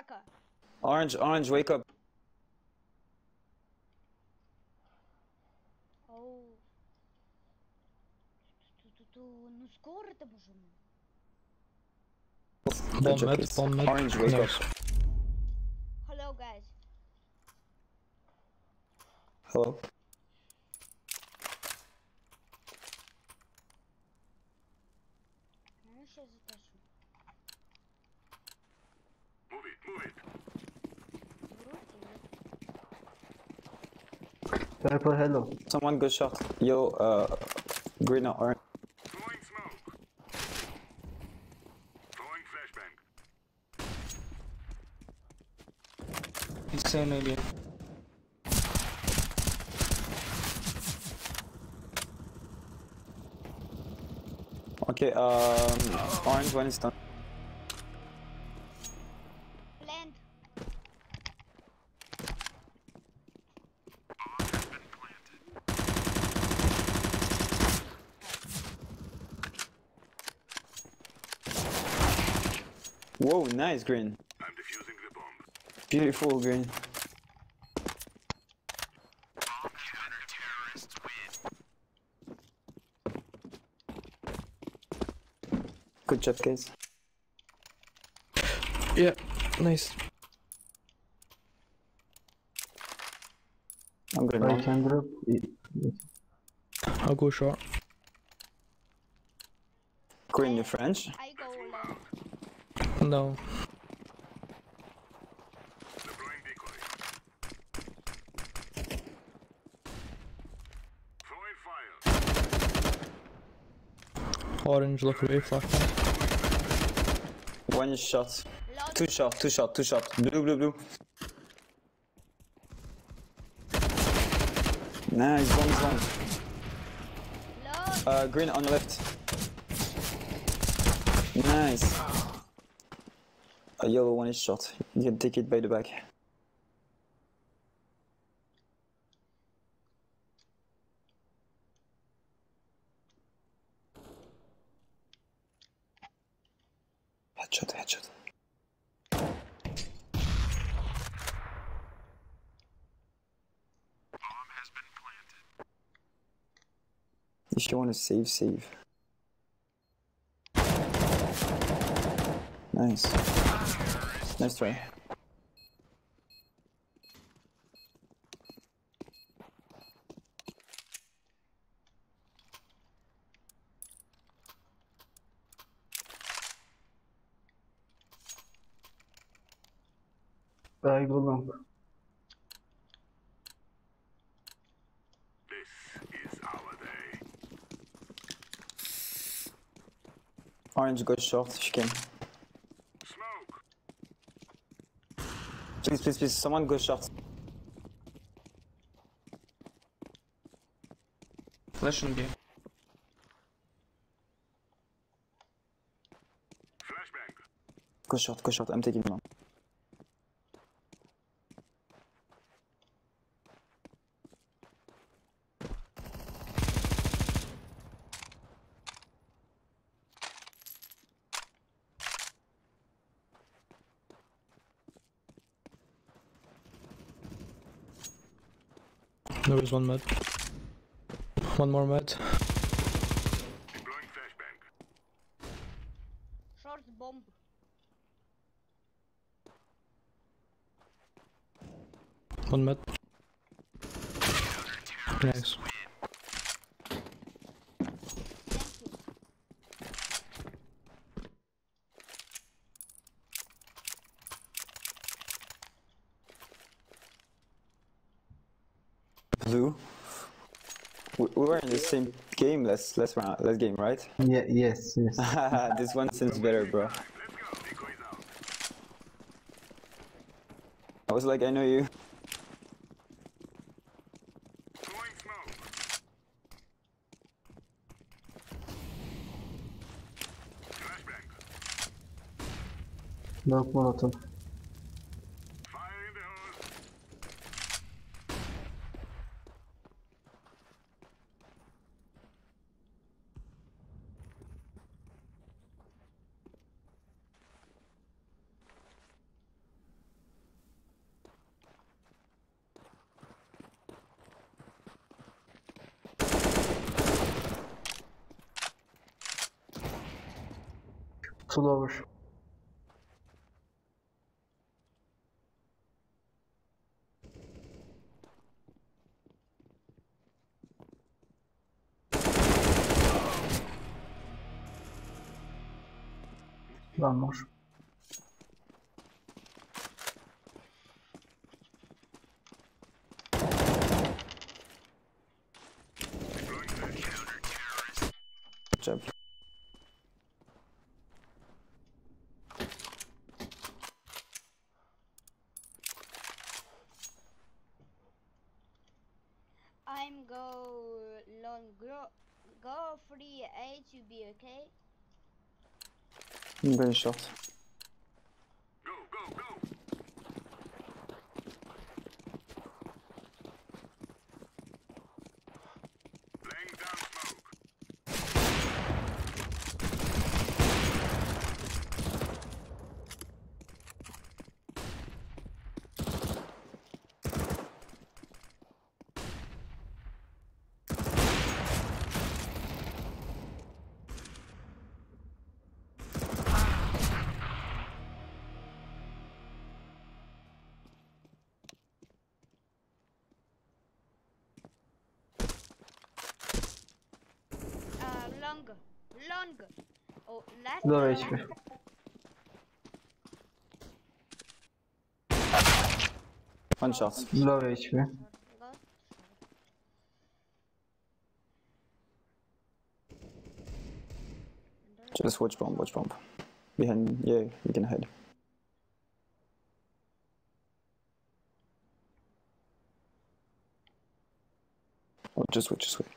America. Orange, wake up. Oh. Ну скоро там уже. Bomb mid. Orange, wake up. Hello guys. Hello. Ну сейчас затащу. Move it. Purple, hello. Someone go short. Yo, green or orange. Throwing smoke. Throwing flashbang. He's saying maybe. Okay, orange one is done. Land. Whoa, nice green. I'm defusing the bomb. Beautiful green. Good job, guys. Yeah, nice. I'm going I long. can drop. I'll go short. Green, you French? I go land. No. Deploying decoy. Throwing fire. Orange, look away, flashbang. One is shot. Lost. Two shot. Blue. Nice, one. Lost. Green on the left. Nice. A yellow one is shot. You can take it by the back. Headshot. If you want to save. Nice. Nice try. I go long. This is our day. Orange, go short if you can. Smoke. Please, someone go short. Flash and B. Flashbang. Go short. I'm taking one. There was one mid. One more mid. Deploying flashbang. Short bomb. One mid. Nice. Blue. We were in the same game last game, right? Yeah, yes. This one seems better, bro. Let's go. Decoys out. I was like, I know you. Throwing smoke. Flashbang. Dark Molotov. Fire in the hole. Two lower. One more. Good job. I'm go long go free A to B, okay? I'm going short. Go, go, go. Laying down smoke. Long. Oh, last. Low last. HP. One shot. Low HP. Go. Just watch bomb, watch bomb. Behind, yeah, you can hide. Oh, just wait, just wait.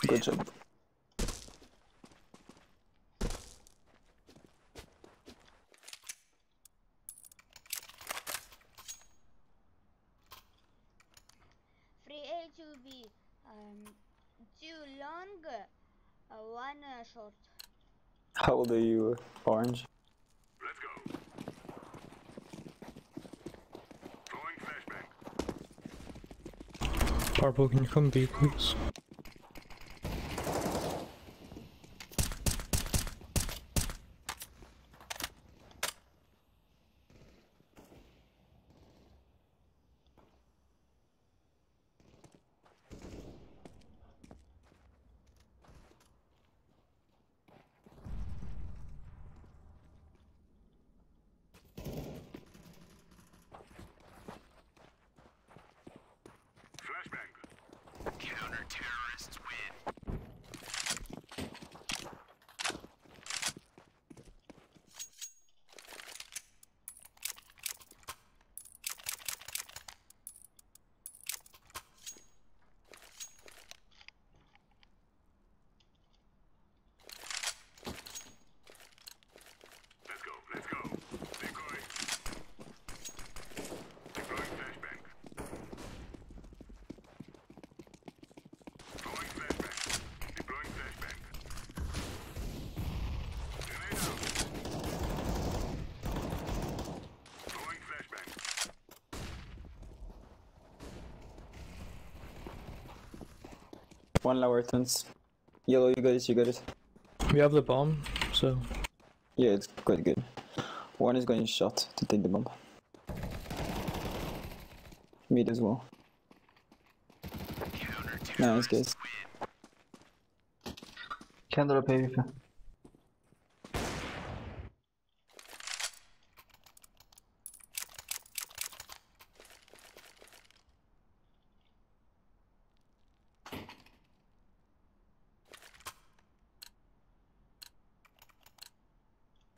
Good job. Free A to B. Two long, one short. How old are you, Orange? Let's go. Throwing flashbang. Purple, can you come B, please? Flashbang. Counter-terrorists win. Let's go, let's go. Decoy. Deploying flashbang. Throwing flashbang. Deploying flashbang. Grenade out. Throwing flashbang. One lower turns. Yellow, you guys, you got it. We have the bomb, so Yeah, it's quite good. One is going shot to take the bomb. Mid as well. Nice, guys. Can drop AWP.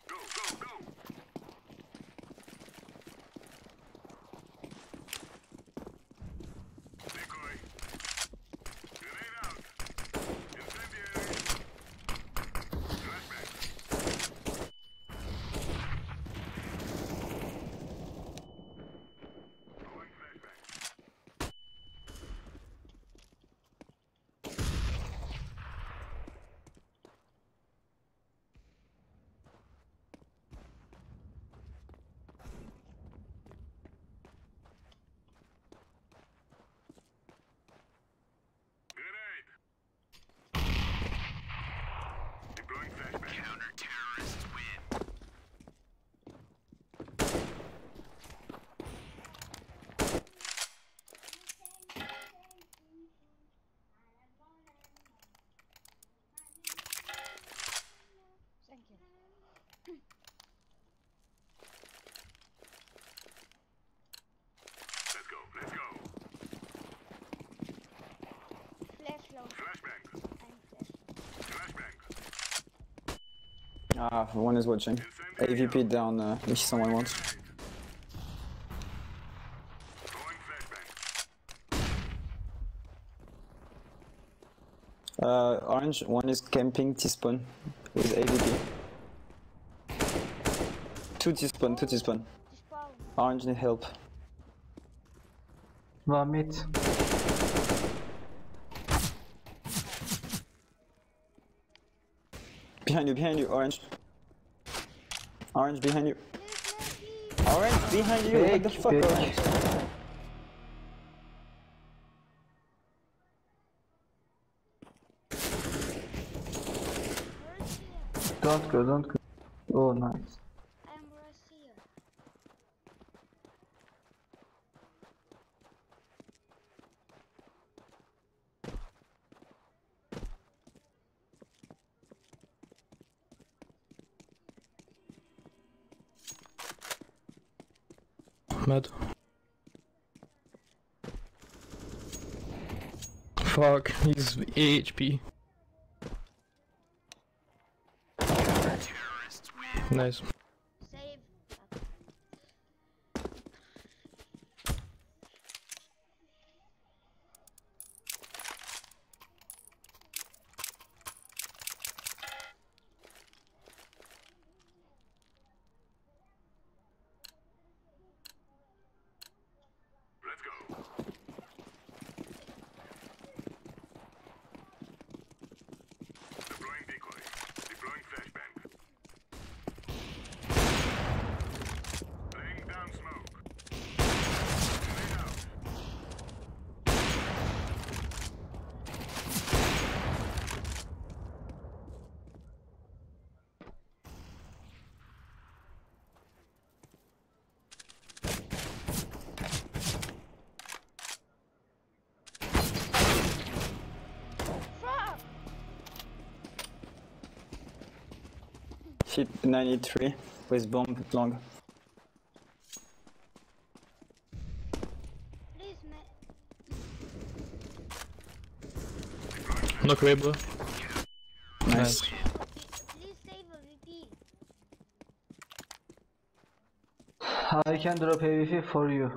Go, go, go. Decoy. Grenade out. Incendiary. One is watching. AVP down if someone wants. Throwing flashbang. Orange, one is camping T-spawn with AVP. Two T-spawn. Spawn. Orange need help. One mid. Behind you, Orange. Orange behind you. Please. Orange behind you, what the fuck, Big. Orange? Don't go. Oh, nice. I'm Russia. Mid. Fuck, he's 8 HP. Nice. Save. Let's go. Deploying decoy. Deploying flashbang. Laying down smoke. Grenade out. Fuck! Hit 93 with bomb long. Please, man. Knock away, blue. Nice. Please save a VP. I can drop AVP for you.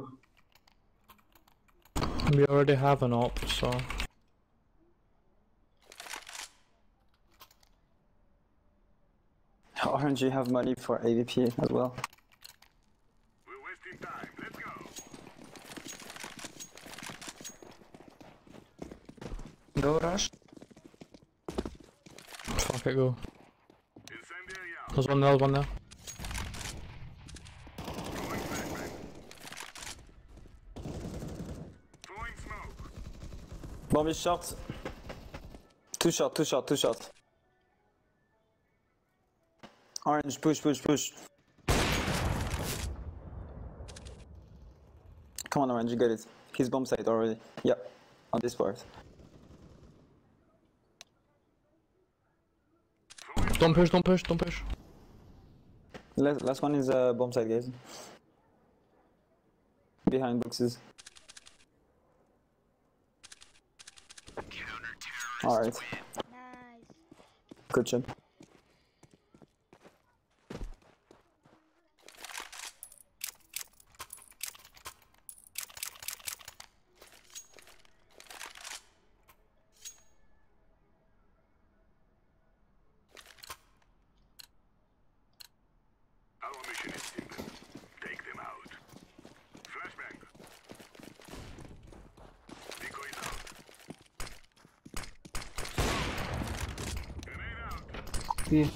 We already have an op, so. Orange, you have money for AVP as well. We're wasting time. Let's go. Go rush. Fuck it, go. Incendiary out. There's one there. Throwing flashbang. Throwing smoke. Bomb is shot. Two shot. Orange, push. Come on, Orange, you got it. He's bomb site already. Yep, on this part. Don't push. Last one is bomb site, guys. Behind boxes. Alright, Nice. good job. Our mission is simple. Take them out. Flashbang. Decoys out. Grenade out. Yeah.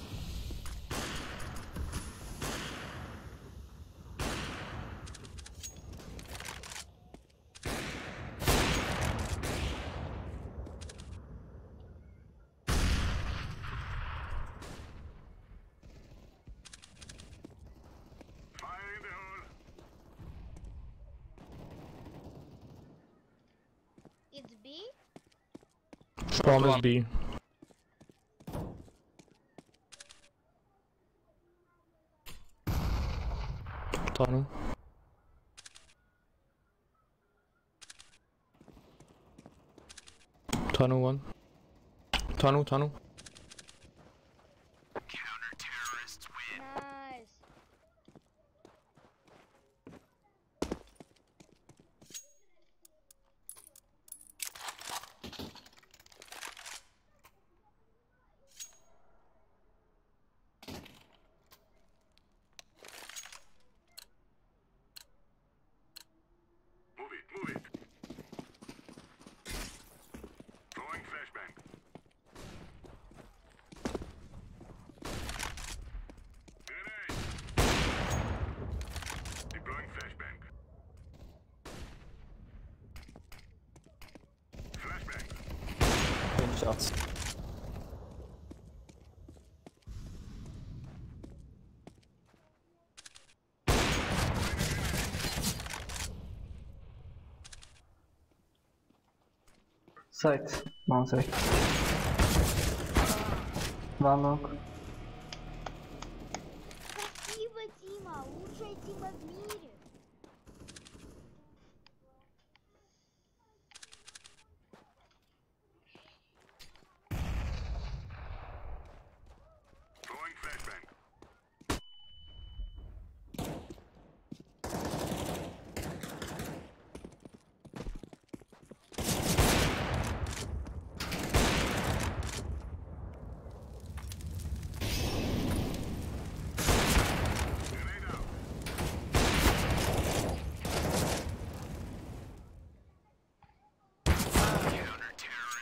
Fire in the hole. It's B. Bomb is B. Tunnel. Tunnel one. Tunnel. Nice. Move it, move it. Throwing flashbang. Grenade. Deploying flashbang. Flashbang. Good shots. Side. One side. One long. Спасибо, Дима. Лучшая Дима в мире. Throwing flashbang. Grenade out.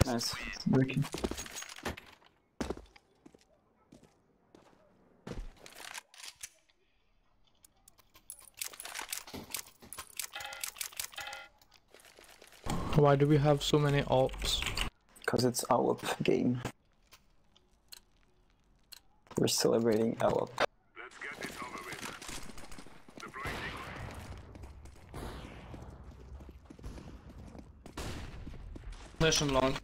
Nice. Breaking. Why do we have so many alps? Because it's our game. We're celebrating our. Let's get this over with. Deploying decoy. Flash and long.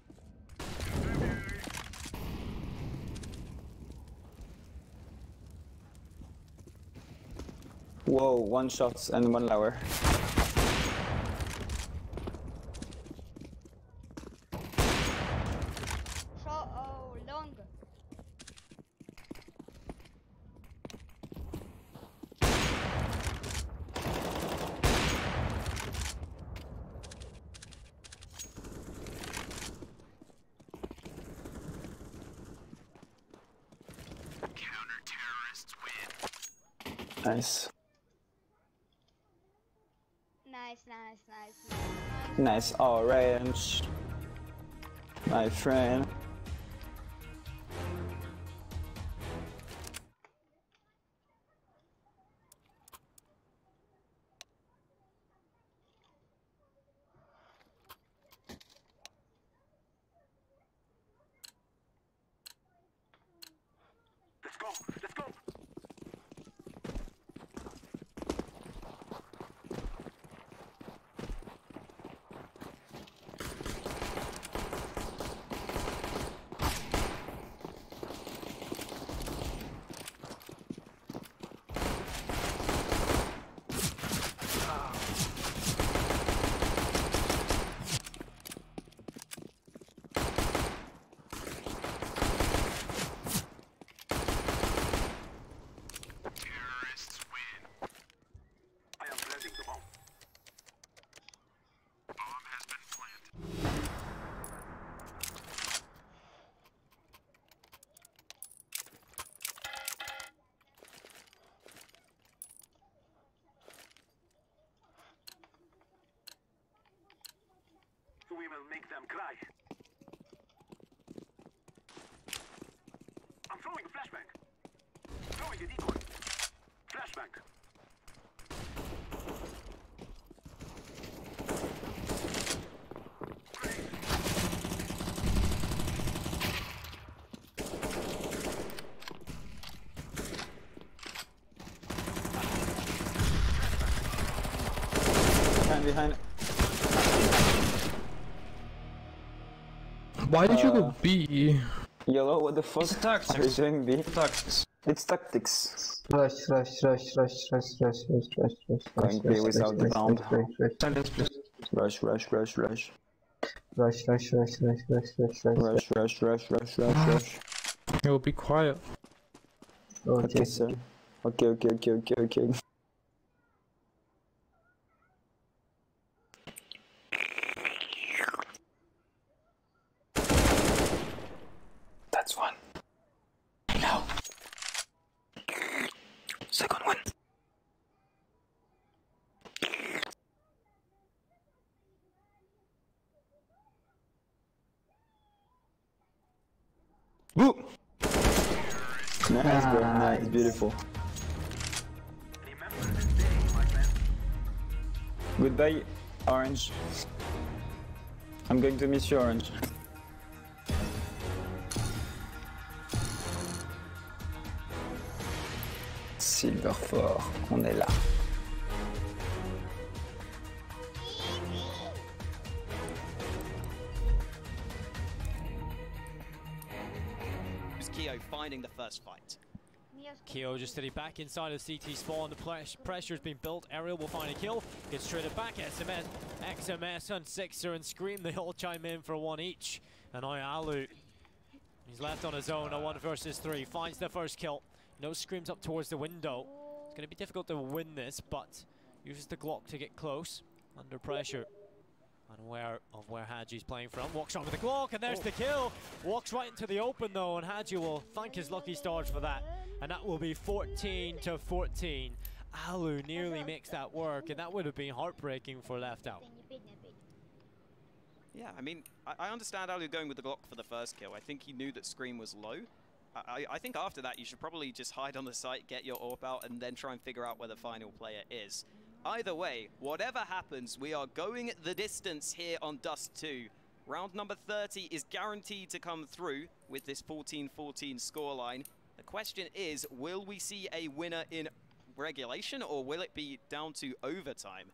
Whoa, one shot and one lower. Oh, long. Nice. Nice. Nice orange. My friend. Let's go, let's go. I am planting the bomb. Bomb has been planted. We will make them cry. I'm throwing a flashbang. Throwing a decoy. Flashbang. Behind. Why did you go B? Yellow, what the fuck? It's tactics. Are you doing B? Tactics. It's tactics. Rush. Going B without the bomb. Silence, please. Rush. Rush. Yo, be quiet. Okay, sir. Okay. That's one. Now. Second one. Woo! Nice, bro. Nice, beautiful. Goodbye, Orange. I'm going to miss you, Orange. Silver fort, on est là. Keo finding the first fight. Keo just sitting back inside of CT spawn. The pressure has been built. Ariel will find a kill. Gets traded back. XMS and Sixer and Scream. They all chime in for one each. And Alu, he's left on his own. A 1 versus 3. Finds the first kill. No Screams up towards the window. It's going to be difficult to win this, but uses the Glock to get close. Under pressure. Unaware of where Haji's playing from. Walks on with the Glock, and there's the kill. Walks right into the open though, and Haji will thank his lucky stars for that. And that will be 14 to 14. Alu nearly makes that work, and that would have been heartbreaking for Left Out. Yeah, I mean, I understand Alu going with the Glock for the first kill. I think he knew that Scream was low. I think after that, you should probably just hide on the site, get your AWP out, and then try and figure out where the final player is. Either way, whatever happens, we are going the distance here on Dust 2. Round number 30 is guaranteed to come through with this 14-14 scoreline. The question is, will we see a winner in regulation, or will it be down to overtime?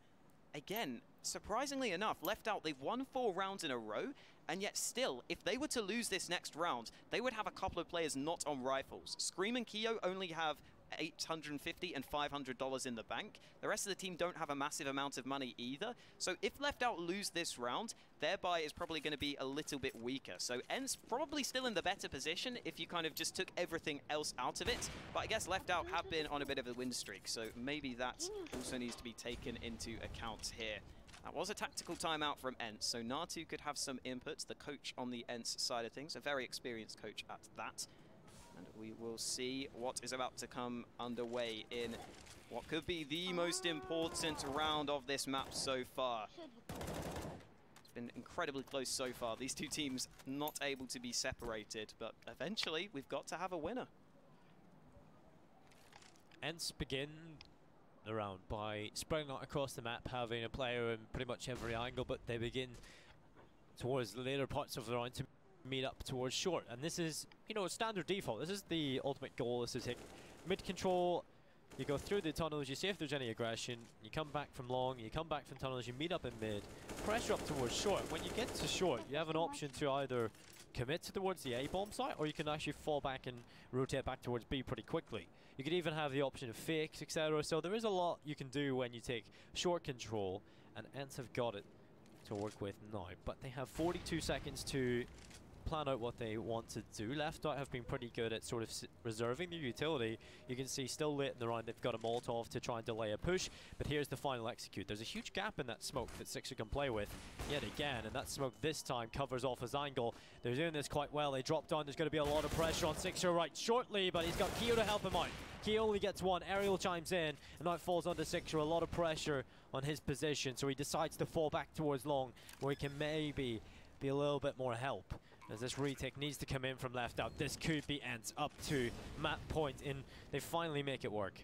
Again, surprisingly enough, Left Out, they've won 4 rounds in a row, and yet still, if they were to lose this next round, they would have a couple of players not on rifles. Scream and Keo only have $850 and $500 in the bank. The rest of the team don't have a massive amount of money either. So if Left Out lose this round, their buy is probably going to be a little bit weaker. So Ent's probably still in the better position if you kind of just took everything else out of it. But I guess Left Out have been on a bit of a win streak, so maybe that also needs to be taken into account here. That was a tactical timeout from Ent, so Natu could have some inputs, the coach on the Ent's side of things, a very experienced coach at that. And we will see what is about to come underway in what could be the most important round of this map so far. It's been incredibly close so far. These two teams not able to be separated, but eventually we've got to have a winner. Ents begin the round by spreading out across the map, having a player in pretty much every angle, but they begin towards the later parts of the round to meet up towards short, and this is, you know, standard default. This is the ultimate goal. This is mid control. You go through the tunnels, you see if there's any aggression, you come back from long, you come back from tunnels, you meet up in mid, pressure up towards short. When you get to short, you have an option to either commit towards the A-bomb site, or you can actually fall back and rotate back towards B pretty quickly. You could even have the option of fakes, etc. So there is a lot you can do when you take short control, and Ents have got it to work with now. But they have 42 seconds to plan out what they want to do. Left Out have been pretty good at sort of reserving their utility. You can see still late in the round they've got a Molotov to try and delay a push, but here's the final execute. There's a huge gap in that smoke that Sixer can play with yet again, and that smoke this time covers off his angle. They're doing this quite well. They drop down. There's going to be a lot of pressure on Sixer right shortly, but he's got Keo to help him out. Keo only gets one. Ariel chimes in, and now it falls onto Sixer. A lot of pressure on his position, so he decides to fall back towards long, where he can maybe be a little bit more help. As this retake needs to come in from Left Out. This could be Ents up to map point, and they finally make it work.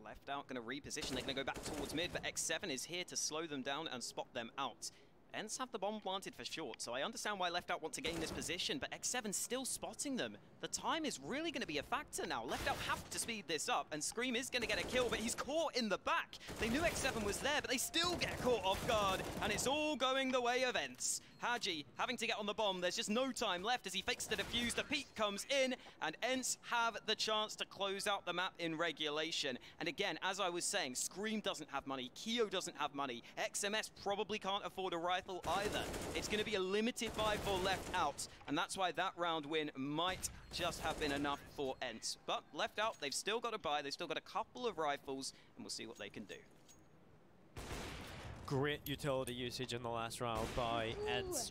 Left Out going to reposition. They're going to go back towards mid, but X7 is here to slow them down and spot them out. Ents have the bomb planted for short, so I understand why Left Out want to gain this position, but X7's still spotting them. The time is really going to be a factor now. Left Out have to speed this up, and Scream is going to get a kill, but he's caught in the back. They knew X7 was there, but they still get caught off guard, and it's all going the way of Ents. Haji having to get on the bomb. There's just no time left as he fakes the defuse. The peek comes in, and ENCE have the chance to close out the map in regulation. And again, as I was saying, Scream doesn't have money, Keo doesn't have money, XMS probably can't afford a rifle either. It's going to be a limited buy for Left Out, and that's why that round win might just have been enough for ENCE. But Left Out, they've still got to buy, they've still got a couple of rifles, and we'll see what they can do. Great utility usage in the last round by ENCE.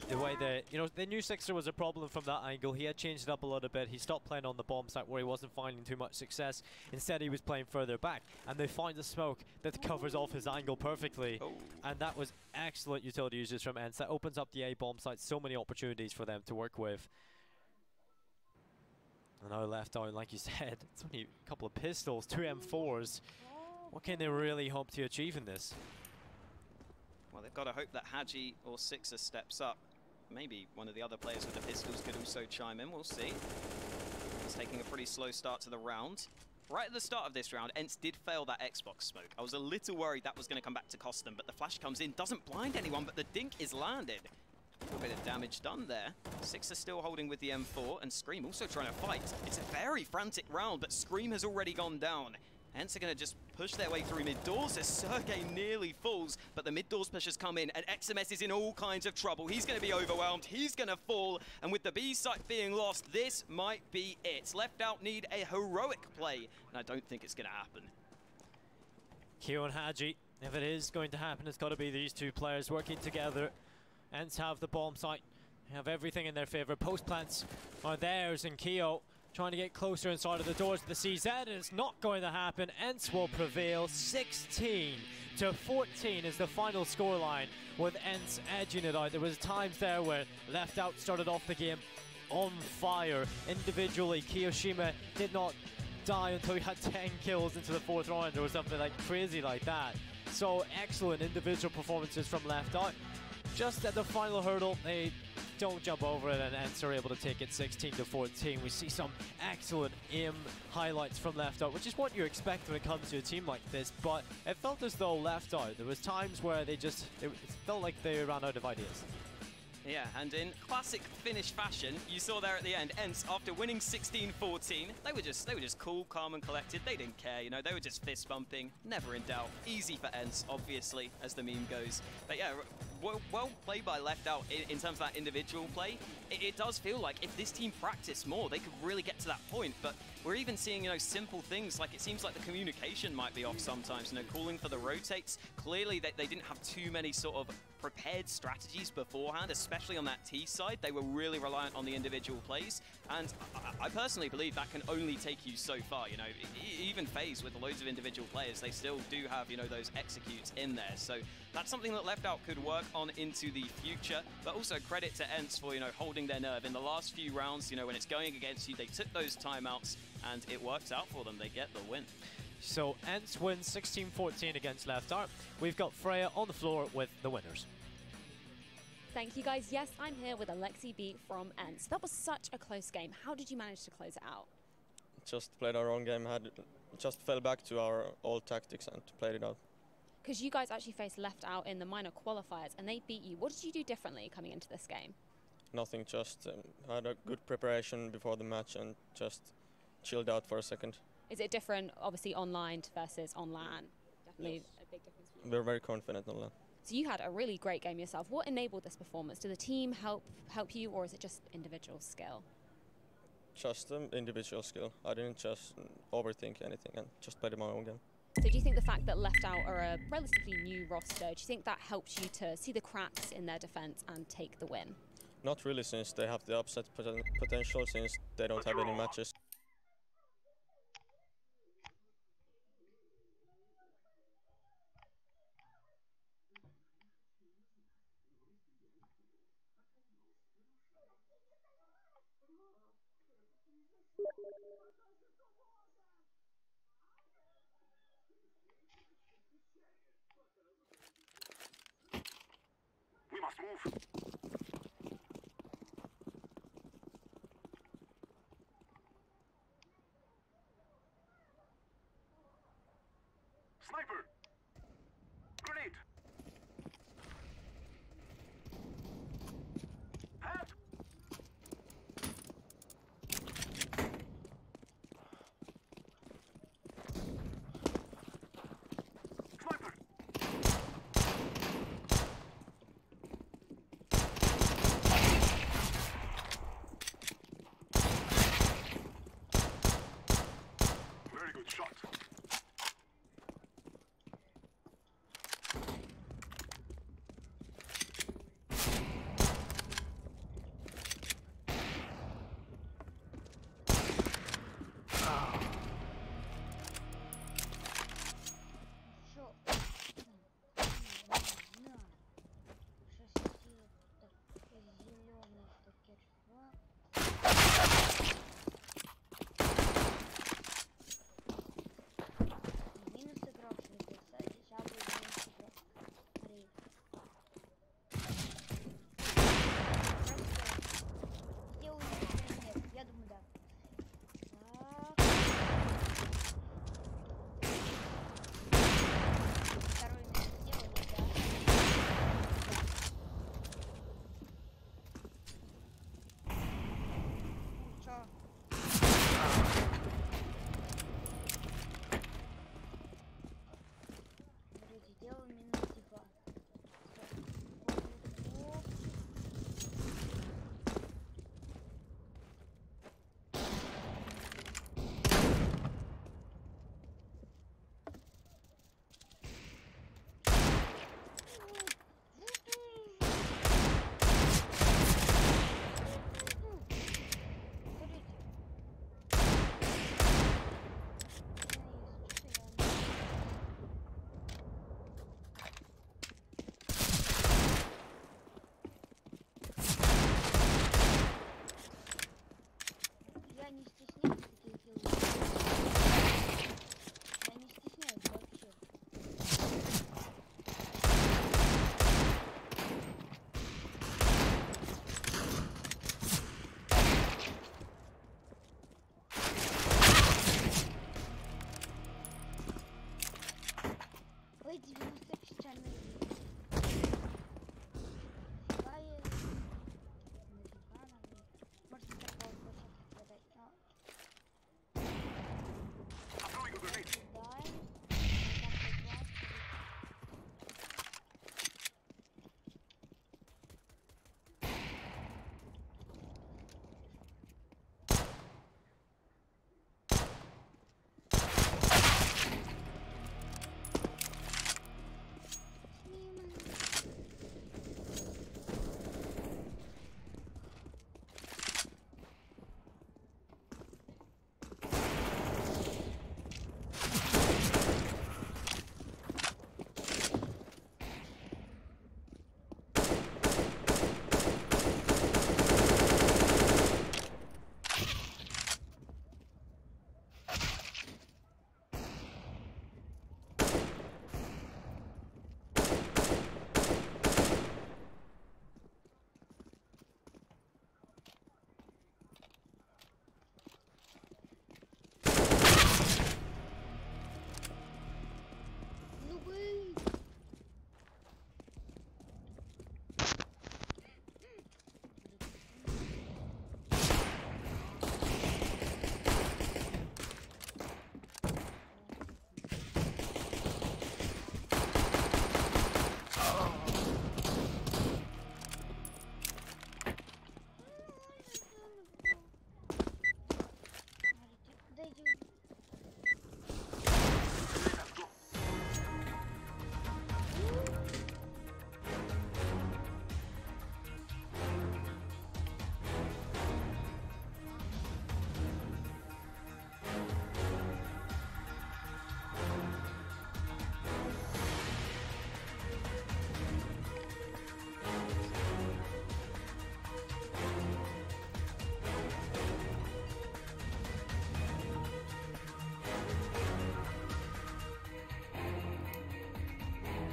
The way that, they knew Sixer was a problem from that angle. He had changed it up a little bit. He stopped playing on the bomb site where he wasn't finding too much success. Instead, he was playing further back. And they find the smoke that covers off his angle perfectly. Oh. And that was excellent utility usage from ENCE. That opens up the A bomb site. So many opportunities for them to work with. And now Left Out, like you said, it's only a couple of pistols, 2 M4s. What can they really hope to achieve in this? Well, they've got to hope that Haji or Sixer steps up. Maybe one of the other players with the pistols could also chime in. We'll see. It's taking a pretty slow start to the round. Right at the start of this round, ENCE did fail that Xbox smoke. I was a little worried that was going to come back to cost them, but the flash comes in, doesn't blind anyone, but the dink is landed. A little bit of damage done there. Sixer still holding with the M4, and Scream also trying to fight. It's a very frantic round, but Scream has already gone down. ENCE are going to just push their way through mid doors as Sergey nearly falls, but the mid doors pushers come in, and XMS is in all kinds of trouble. He's going to be overwhelmed, he's going to fall, and with the B site being lost, this might be it. Left Out need a heroic play, and I don't think it's going to happen. Keo and Haji, if it is going to happen, it's got to be these two players working together. ENCE have the bomb site, they have everything in their favor. Post plants are theirs, and Keo trying to get closer inside of the doors of the CZ, and it's not going to happen. ENCE will prevail. 16-14 is the final scoreline, with ENCE edging it out. There was times there where Left Out started off the game on fire. Individually, Kiyoshima did not die until he had 10 kills into the 4th round or something like crazy like that. So excellent individual performances from Left Out. Just at the final hurdle, they don't jump over it, and ENCE are able to take it 16-14. We see some excellent aim highlights from Left Out, which is what you expect when it comes to a team like this, but it felt as though Left Out, there was times where it felt like they ran out of ideas. Yeah, and in classic Finnish fashion, you saw there at the end, ENCE, after winning 16-14, they were just cool, calm and collected. They didn't care, they were just fist bumping, never in doubt. Easy for ENCE, obviously, as the meme goes. But yeah, well played by Left Out in terms of that individual play. It does feel like if this team practiced more, they could really get to that point. But we're even seeing, simple things, like it seems like the communication might be off sometimes, calling for the rotates. Clearly, they didn't have too many sort of prepared strategies beforehand, especially on that T side. They were really reliant on the individual plays, and I personally believe that can only take you so far. Even FaZe with loads of individual players, they still do have those executes in there. So that's something that Left Out could work on into the future. But also credit to ENCE for holding their nerve in the last few rounds. When it's going against you, they took those timeouts, and it works out for them. They get the win. So ENCE wins 16-14 against Left Out. We've got Freya on the floor with the winners. Thank you guys. Yes, I'm here with Alexi B from ENCE. That was such a close game. How did you manage to close it out? Just played our own game, just fell back to our old tactics and played it out. Because you guys actually faced Left Out in the minor qualifiers and they beat you. What did you do differently coming into this game? Nothing, just had a good preparation before the match and just chilled out for a second. Is it different, obviously, online versus on LAN? Definitely a big difference for you. We're very confident on LAN. So you had a really great game yourself. What enabled this performance? Did the team help you, or is it just individual skill? Just individual skill. I didn't just overthink anything and just played my own game. So do you think the fact that Left Out are a relatively new roster, do you think that helped you to see the cracks in their defense and take the win? Not really, since they have the upset potential, since they don't have any matches. We must move. Sniper! Grenade!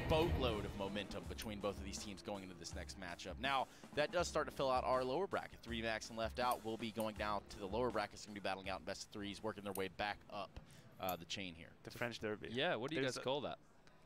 boatload of momentum between both of these teams going into this next matchup. Now, that does start to fill out our lower bracket. 3 Max and Left Out will be going down to the lower brackets, going to be battling out in best of threes, working their way back up the chain here. The French Derby. Yeah, what do you guys call that?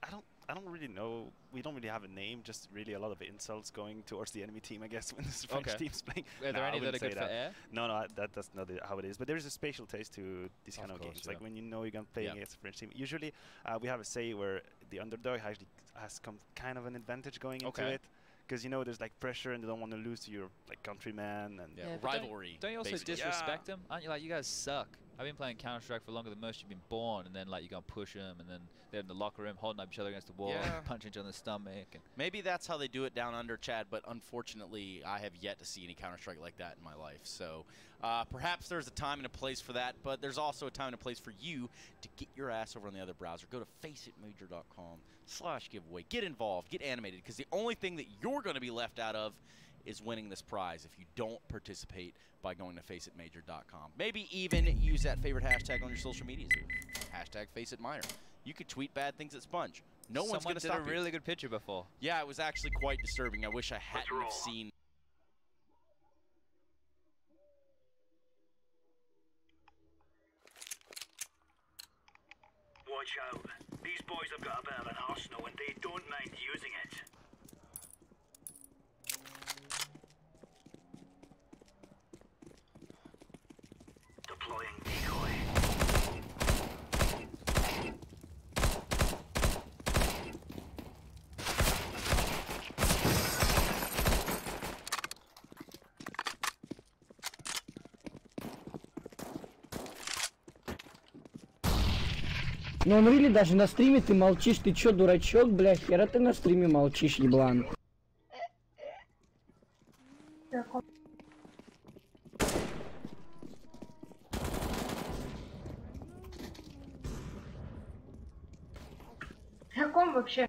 I don't really know. We don't really have a name. Just really a lot of insults going towards the enemy team, I guess, when this French team's playing. Are there any that are good for air? No, that's not how it is. But there is a spatial taste to these kind of games. Yeah. Like when you know you're gonna play against a French team. Usually, we have a say where the underdog actually has kind of an advantage going into it. Because you know there's like pressure and they don't want to lose to your like countryman and rivalry. Don't you also disrespect them? Aren't you like, you guys suck? I've been playing Counter-Strike for longer than most you've been born, and then like you go and push them, and then they're in the locker room holding up each other against the wall, punching each other in the stomach. And maybe that's how they do it down under, Chad, but unfortunately I have yet to see any Counter-Strike like that in my life. So perhaps there's a time and a place for that, but there's also a time and a place for you to get your ass over on the other browser. Go to faceitmajor.com/giveaway. Get involved, get animated, because the only thing that you're going to be left out of is winning this prize if you don't participate by going to faceitmajor.com. Maybe even use that favorite hashtag on your social medias. Hashtag faceitmire. You could tweet bad things at Sponge. No one's going to stop you. Someone did a really good picture before. Yeah, it was actually quite disturbing. I wish I hadn't have seen. Watch out. These boys have got a bit of an arsenal and they don't mind using it. Deploying decoy. Ну он really даже на стриме ты молчишь, ты чё, дурачок, бля, хера ты на стриме молчишь, еблан. Каком вообще?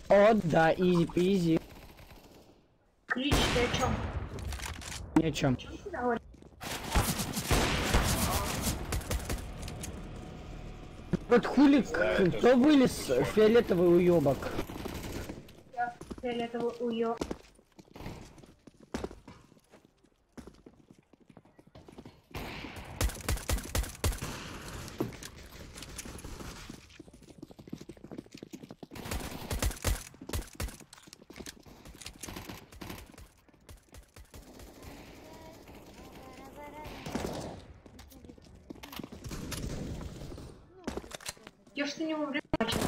О, да, изи-пизи. Клич, ты о чем? Ни о чем. Вот хули, кто вылез, фиолетовый уёбок? Я фиолетовый уёбок. Я что не вовремя начал.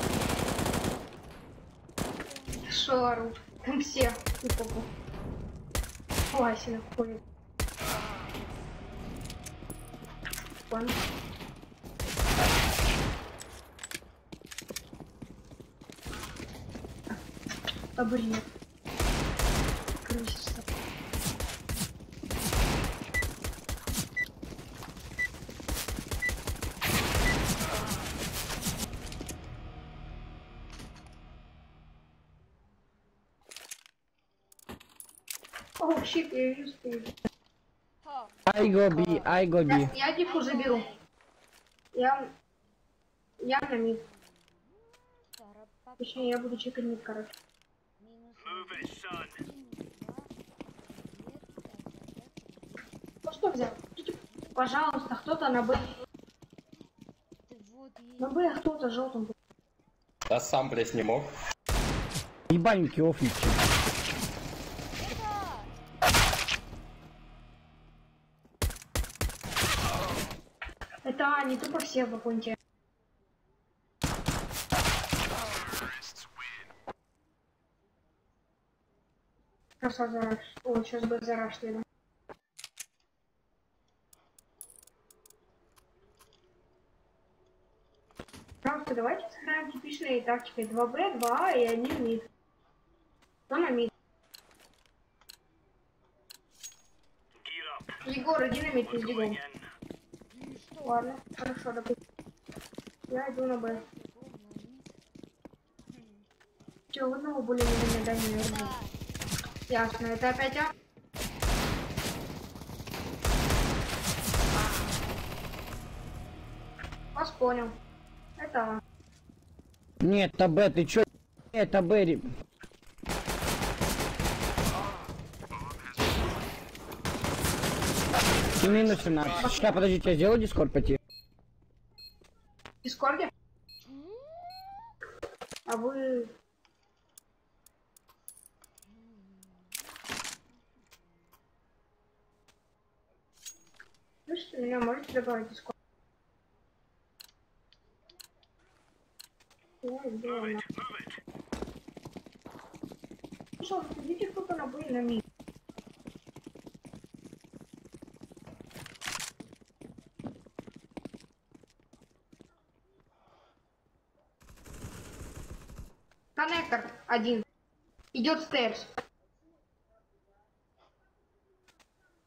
Шо орут? Там все. Васина ходит. Понял. Бред. Крысится. О, щит, я вижу, стоит. I go B. Я дифу заберу. Я на мид. Точнее, я буду чекать мид, короче. Ну что взял? Пожалуйста, кто-то на Б. На Б кто-то желтым. А сам, блядь, не мог. Ебальники офники. Это не тупо все в аккаунте. Просто зараш. О, сейчас бы зараш следом. Просто давайте сыграем типичной тактикой 2Б, 2А и 1 мид. Кто на мид? Егор, иди на мид, иди гон. Ладно, хорошо, допустим. Я иду на Б. Че, одного более-менее дай мне верну. Ясно, это опять А? Вас понял. Это А. Нет, это Б, ты чё? Это Б. Минус 17. Сейчас, подождите, я сделаю дискорд пойти. В Дискорде? А вы... Слышите, меня можете добавить в Дискорд? Я сделала. Пожалуйста, идите кто-то на бой на мид. Коннектор один. Идет стейрс.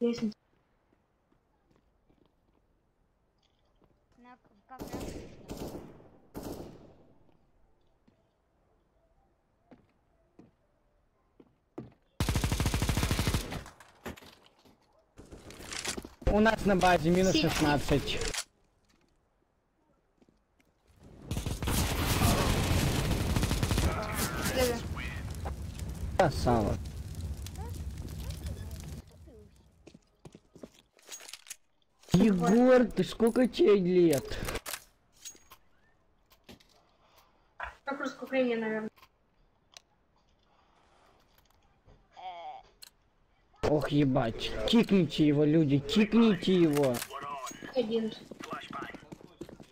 Лестница. У нас на базе минус 16. Красава. Егор, ты сколько тебе лет? Как раскупление, наверное. Ох, ебать. Кикните его, люди, кикните его. 11.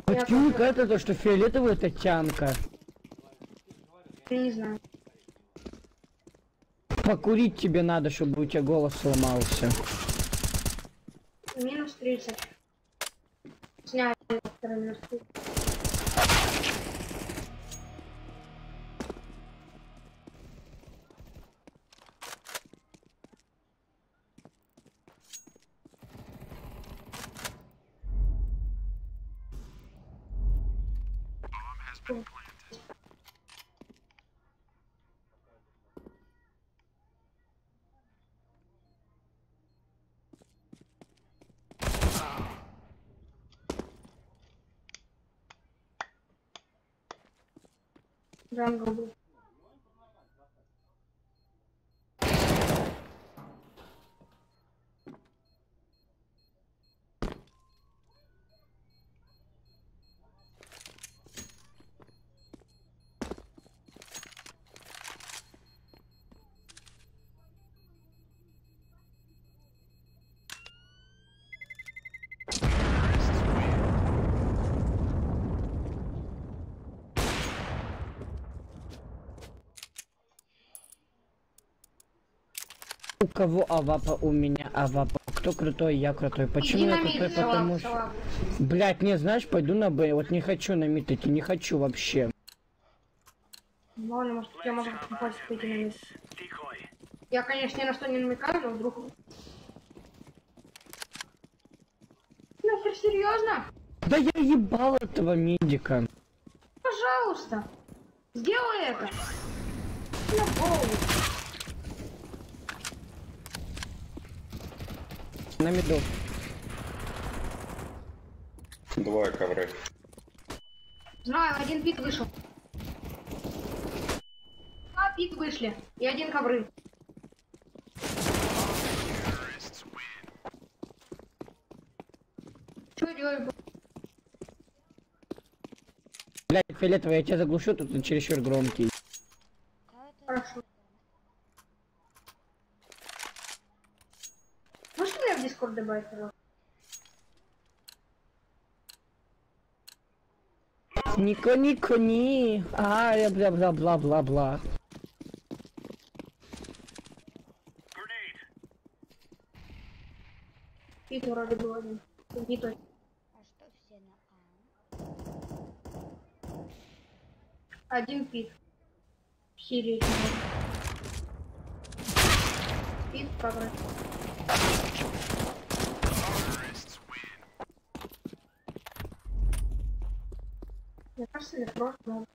Почему это то, что фиолетовая это тянка? Я не знаю. Покурить тебе надо, чтобы у тебя голос сломался. Минус 30. Сняли второй минус 30. Джангл был. У кого авапа, у меня авапа. Кто крутой, я крутой. Почему я крутой? Потому что... Блять, не знаешь, пойду на Б. Вот не хочу на мид идти, не хочу вообще. Ладно, может, я могу попасть пойти на мид. Я, конечно, ни на что не намекаю, но вдруг... Нахер, серьезно? Да я ебал этого медика. Пожалуйста, сделай это. На голову. На миду. Двое ковры. Знаю, один пик вышел. Два пик вышли. И один ковры. Что делать? Блять, фиолетовый, я тебя заглушу, тут он чересчур громкий. Хорошо. Можешь меня в Дискорд добавить, пожалуйста? Нико-нико-ни. А, бла-бла-бла-бла-бла. Пик вроде был один. Не точно. А что все на А? Один пик. Хири. Пик, ковры. или просто...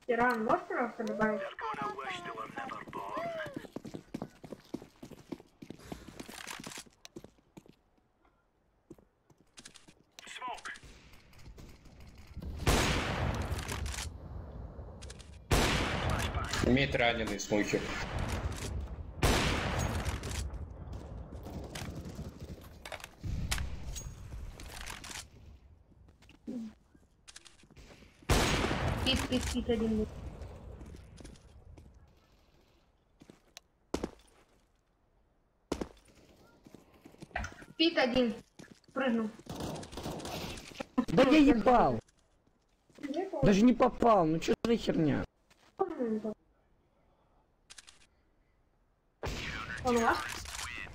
Иран, можешь, пожалуйста, добавить? Мид раненый, смухи. Пит один. Пит один. Прыгнул. Да я ебал. Даже не попал, ну чё за херня? Он у вас?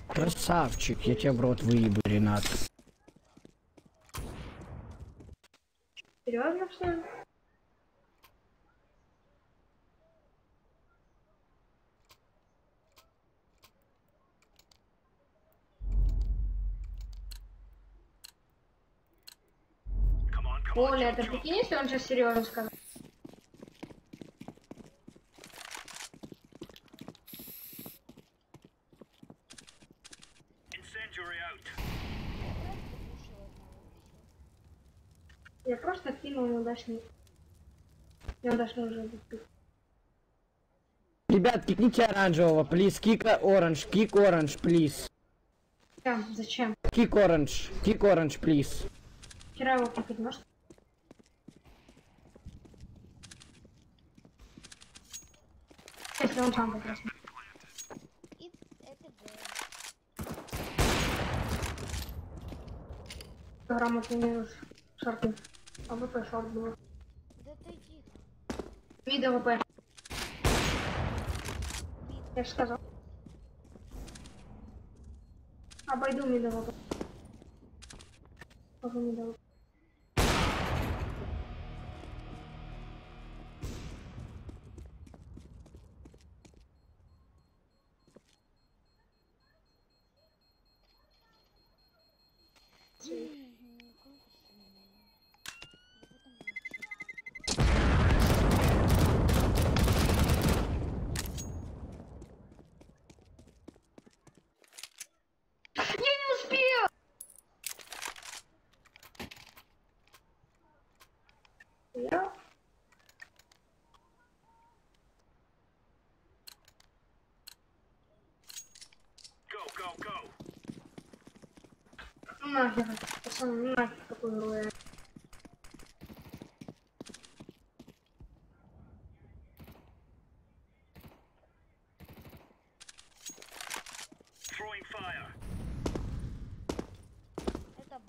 Красавчик, я тебя в рот выебу, Ренат. Серьезно, что ли? Оля, ты прикинь, если он сейчас серьезно сказал? Я просто кинул неудачный уже убил. Ребят, кикните оранжевого, плиз, кик оранж, плиз. Зачем? Кик оранж, плиз. Вчера его купить можешь? Если он сам как раз. Грамотный минус шорты. АВП шорт был. Да ты иди. Мид АВП. Я же сказал. Обойду мид АВП. Пойду мид АВП. Нахер, пацаны, нафиг такую игру я.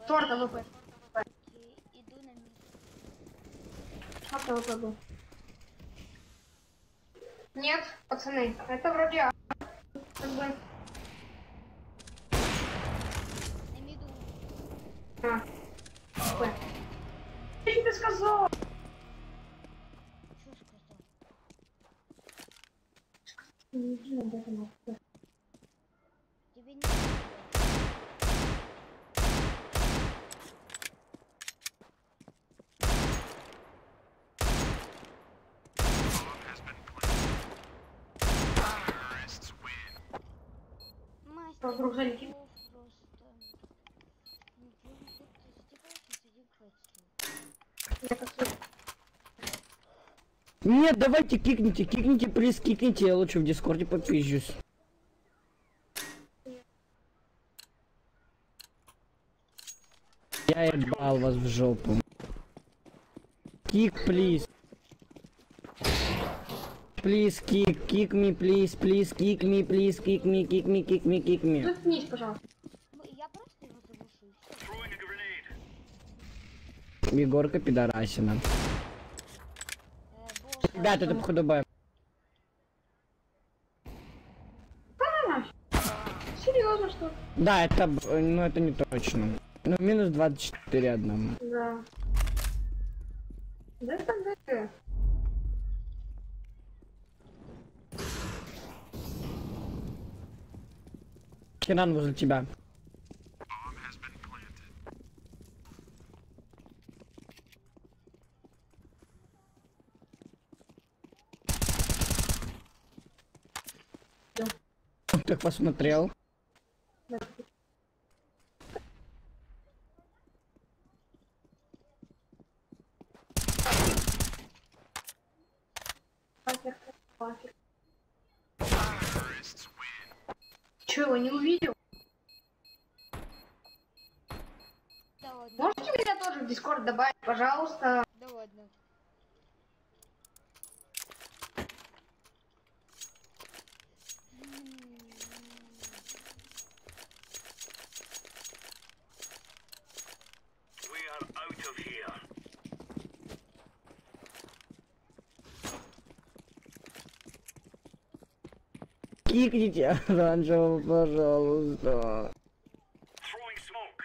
Торт АВП. Иду на мид. Торт АВП был. Нет, пацаны, это вроде как бы... На миду. Я тебе сказал! Что сказал? Не надо это нахуй. Тебе не Мастер, вдруг залетит. Нет, давайте кикните, плиз, кикните, я лучше в дискорде попизжусь. Я ебал вас в жопу. Кик, плиз. Please kick me, please kick me, kick me. Заткнись, пожалуйста. Я просто его задушу. Егорка пидорасина. Ребята, это походу Б. Серьезно, что? Да, это, ну это не точно. Ну минус 24 одному. Да. Да это да. Херан возле тебя. Так посмотрел. Че, его не увидел? Да ладно. Можете меня тоже в Дискорд добавить, пожалуйста? Да ладно. We are out of here. Кикните оранжевого, пожалуйста. Throwing smoke.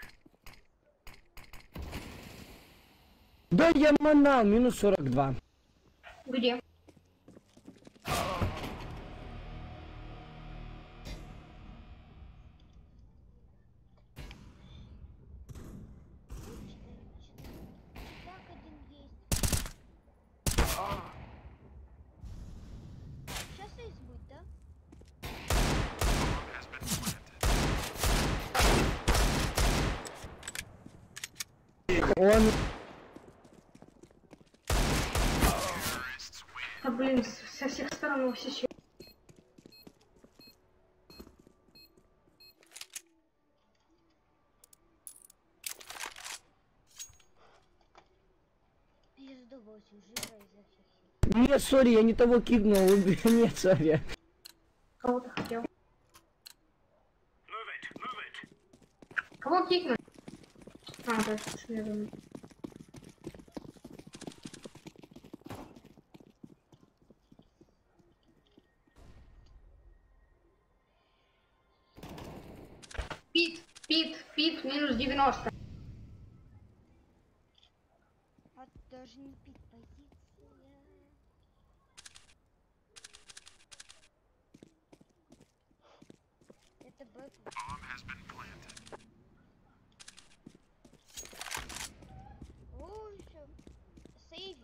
Да я манал, минус 42. Где? Так, один есть. Сейчас есть будет, да? Он... А, блин, со всех сторон его все щели. Я с удовольствием живу изо всех сил. Нет, сори, я не того кикнул. Нет, сори. Кого ты хотел? Кого кикнуть? А, да, что я думаю. Пит, минус 90. А даже не пить позиция. Это бэк. О, все. Сейвить.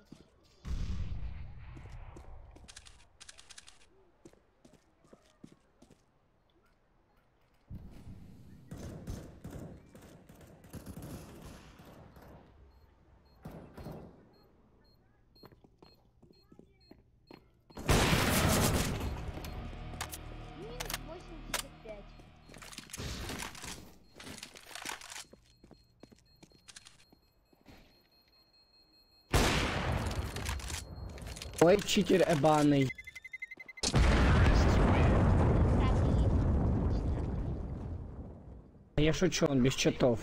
Минус 85. Ой, читер эбаный. Я шучу, он без читов.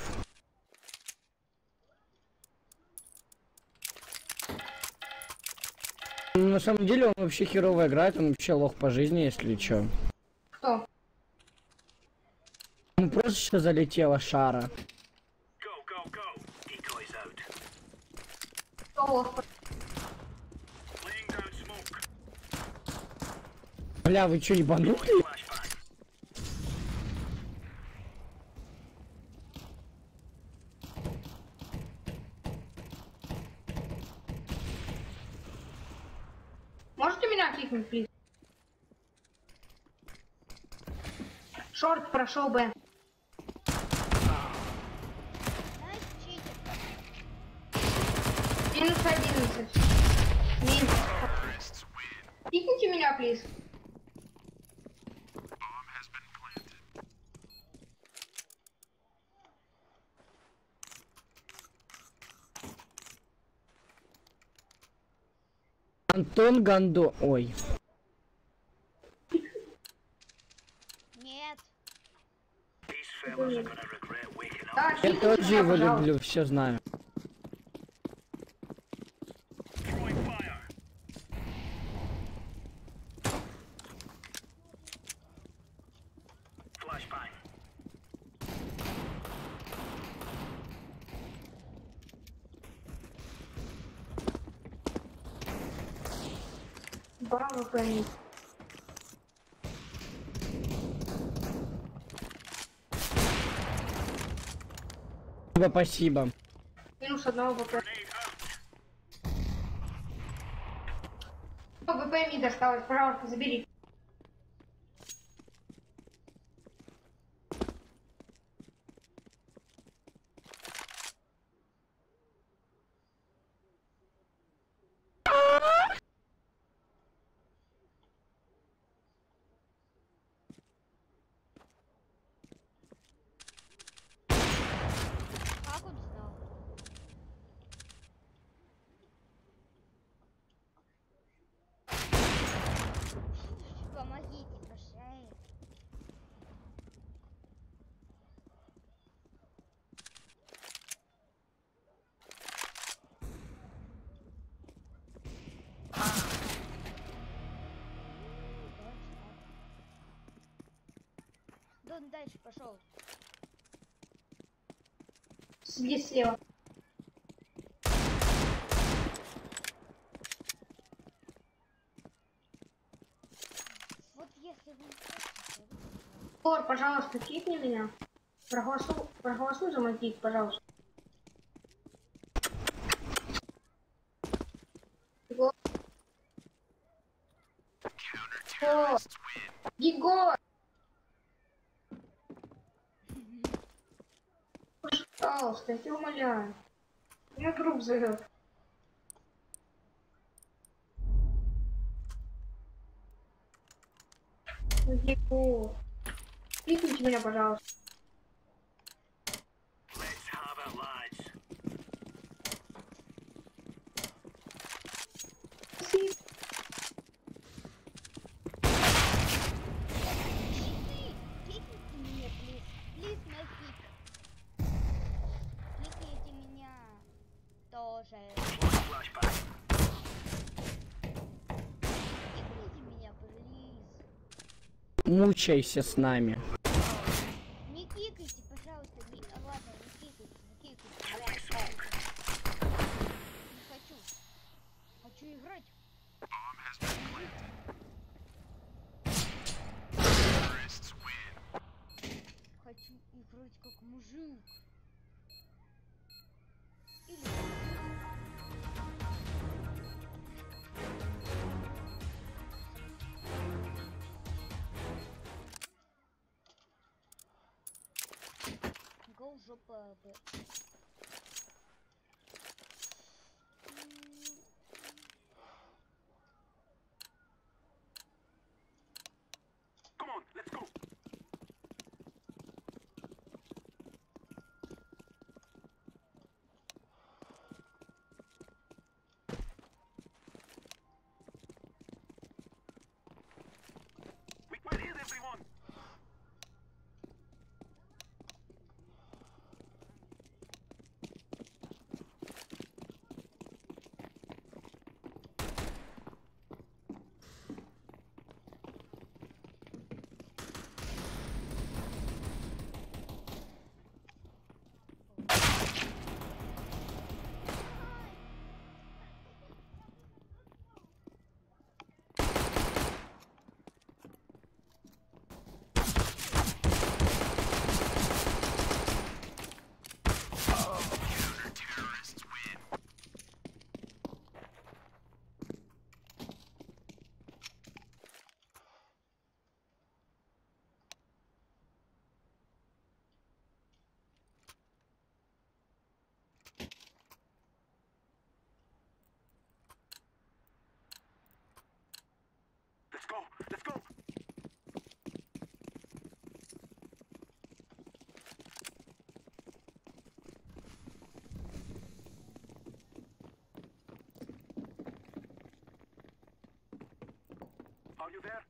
Ну, на самом деле он вообще херово играет, он вообще лох по жизни, если чё. Кто? Ну просто что залетела шара. Кто лох? Бля, вы чё, ебанутые? Можете меня кикнуть, плиз? Шорт прошел Б. Минус 11. Минус. Кикните меня, плиз. Антон Гандо... Ой. Нет. Да, Я тоже его люблю, все знаю. Браво, Пенни. Спасибо. Минус одного ВП. ВП мид осталось, пожалуйста, забери. Как он знал? Помогите, пожалуйста. Да он дальше пошел. Здесь слева. Вот если вы... Тор, пожалуйста, кикни меня. Проголосуй за мой кик, пожалуйста. Егор. Егор! Пожалуйста, я тебя умоляю. Меня друг зовет. Егор. Кикните меня, пожалуйста. Кикните меня, плиз. Плиз, мой кик. Кикните меня. Тоже. Кикните меня, плиз. Мучайся с нами. Не кикайте, пожалуйста. Не... Ладно, не кикайте, не кикайте. Не хочу. Хочу играть. Хочу играть как мужик. Или... Go жопа, б. Come on, let's go. We will hit everyone. Let's go, let's go. Are you there?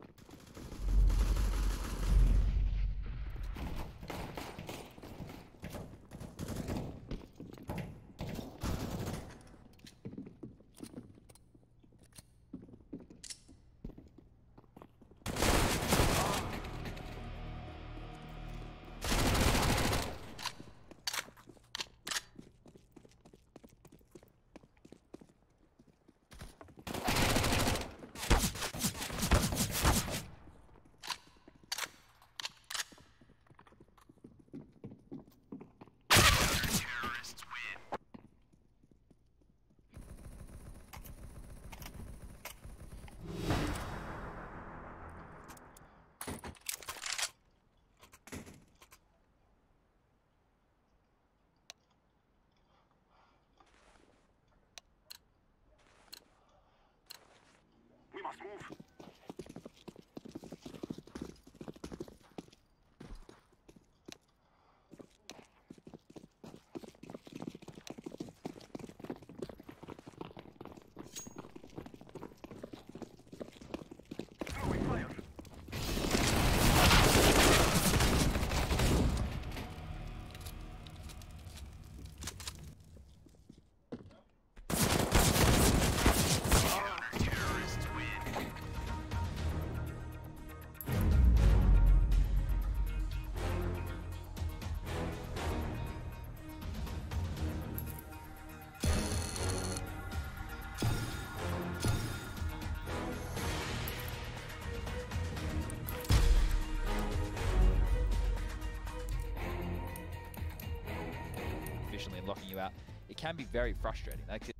and locking you out, it can be very frustrating. Like,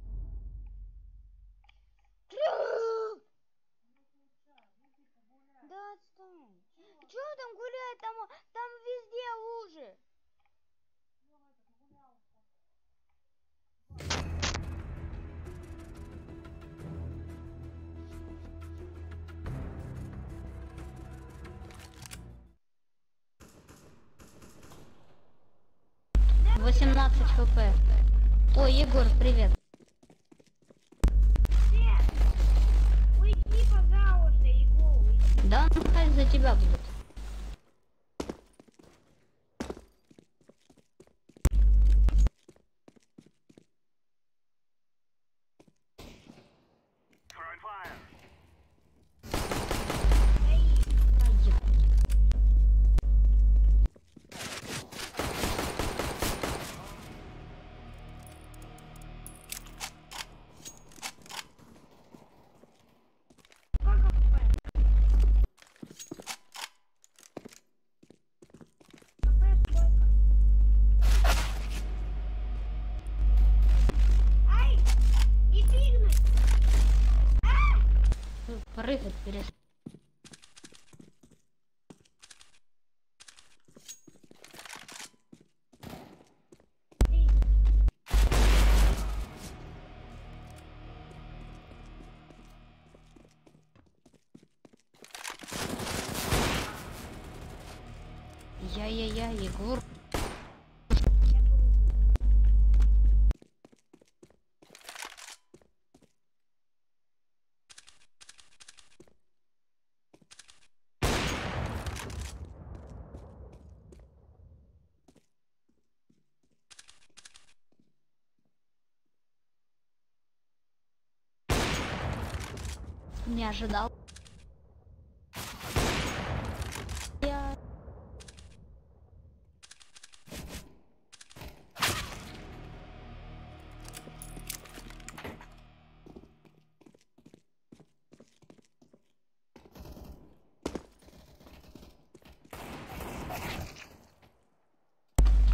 Да отстань. Чё там гулять? Там везде лужи. — 18 хп. О, Егор, привет. Уйди, пожалуйста, Егор. Да, он хай за тебя будет. Прыгать перестань. Я, Егор. Не ожидал. Я...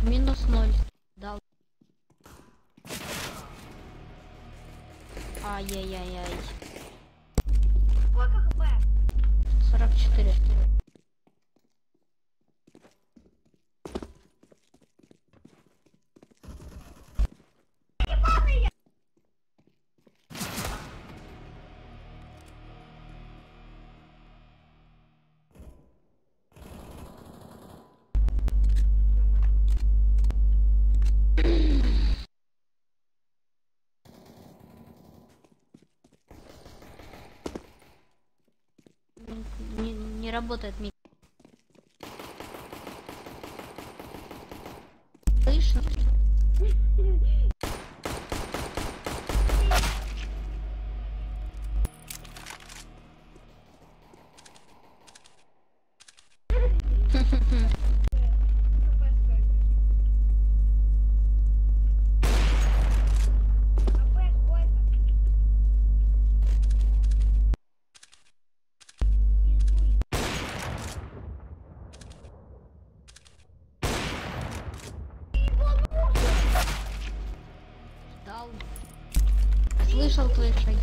-0. Дал. Ай-яй-яй-яй. Сколько хп? 44. Не работает микро. Слышно? Слышал твои шаги.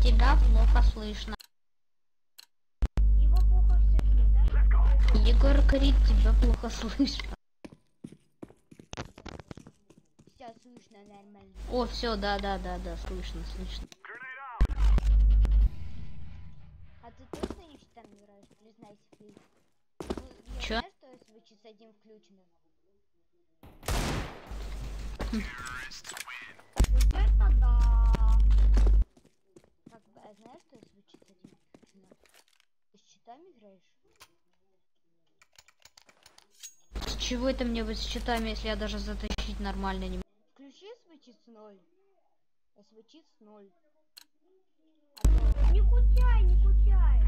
Тебя плохо слышно. Его плохо слышно, да? Егор говорит, тебя плохо слышно. Все слышно нормально. О, все, да, слышно. А ты точно не там играешь? Признайся, плиз. Я Чё? знаю, что свечи с одним включены. Вот это да! Как бы, а знаешь, что свечи с одним включены? Ты с читами играешь? С чего это мне быть с щитами, если я даже затащить нормально не могу? Включи свечиц 0. Свечиц 0. Не кучай, не кучай.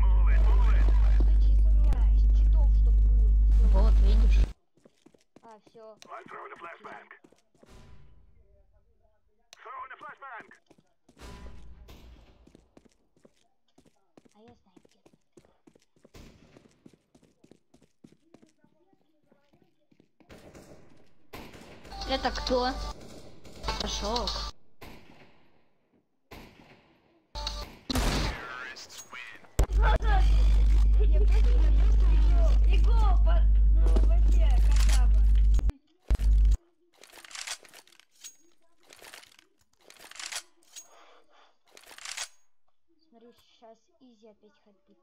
Щитов, чтоб был. Вот, видишь? А, все. А я знаю где. Это кто? Пошел. Смотри, сейчас изи опять ходит.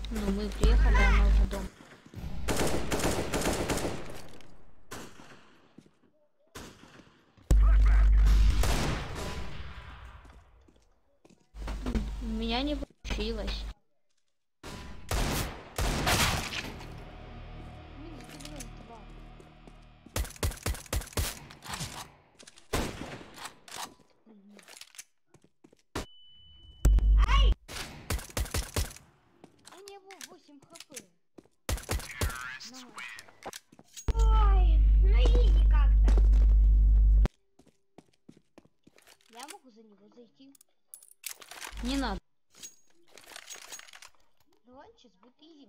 Ну, мы приехали, она уже дома. У меня не получилось. У него 8 хп. Ой, ну иди как-то. Я могу за него зайти. Не надо. Ну ладно, сейчас будет изи.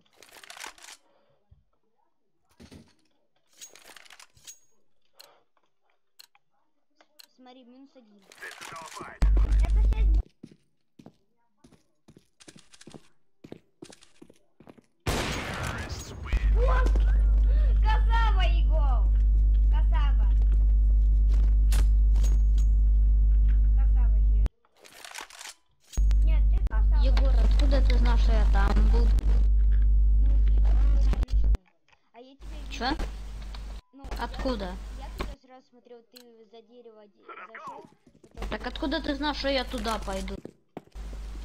Смотри, -1. Это 6. Вот! Красава, Егор! Красава! Красава, нет, ты красава. Егор, откуда ты знаешь, что я там был? А я тебя вижу. Чё? Ну, Откуда? Я туда сразу смотрел, ты за дерево зашел. Так откуда ты знаешь, что я туда пойду?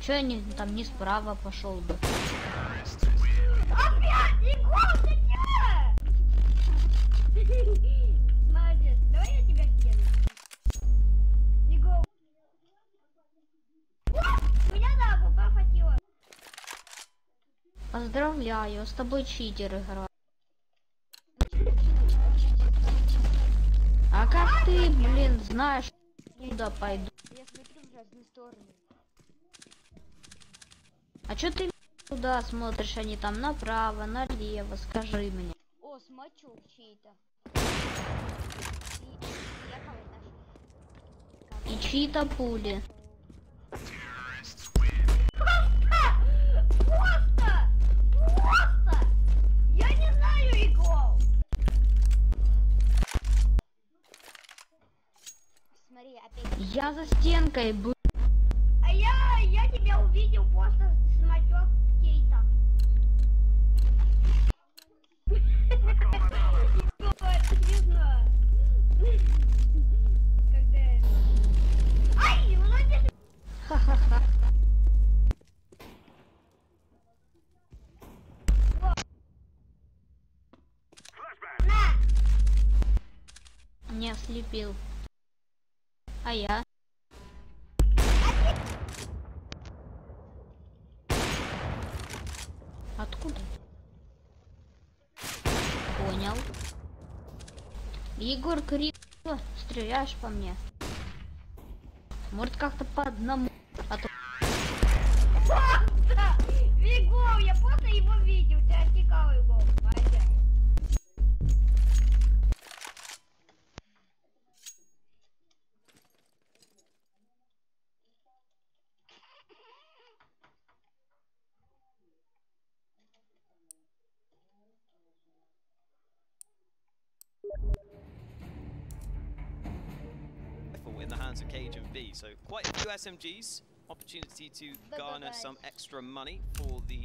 Чё я там не справа пошел бы? Опять! Егор, ты чё? Молодец, давай я тебя кину. Егор. Меня да, губа хватило. Поздравляю, с тобой читер играет. А как ты, блин, знаешь, куда пойду? Я смотрю в разные стороны. А чё ты туда смотришь, а не там направо, налево, скажи мне. О, смачок чей-то. И чьи-то пули. Просто! Я не знаю, Егор! Смотри, опять. Я за стенкой был. А я тебя увидел просто смачок чей-то. Это смешно. Когда... Ай, вроде... Ха-ха-ха. Не ослепил. А я? Откуда? Понял. Егор, крик, стреляешь по мне? Может, как-то по одному, а то... Егор, я просто его видел, ты отекал его. Молодец. In the hands of Cage and V, so quite a few SMGs. Opportunity to garner some extra money for the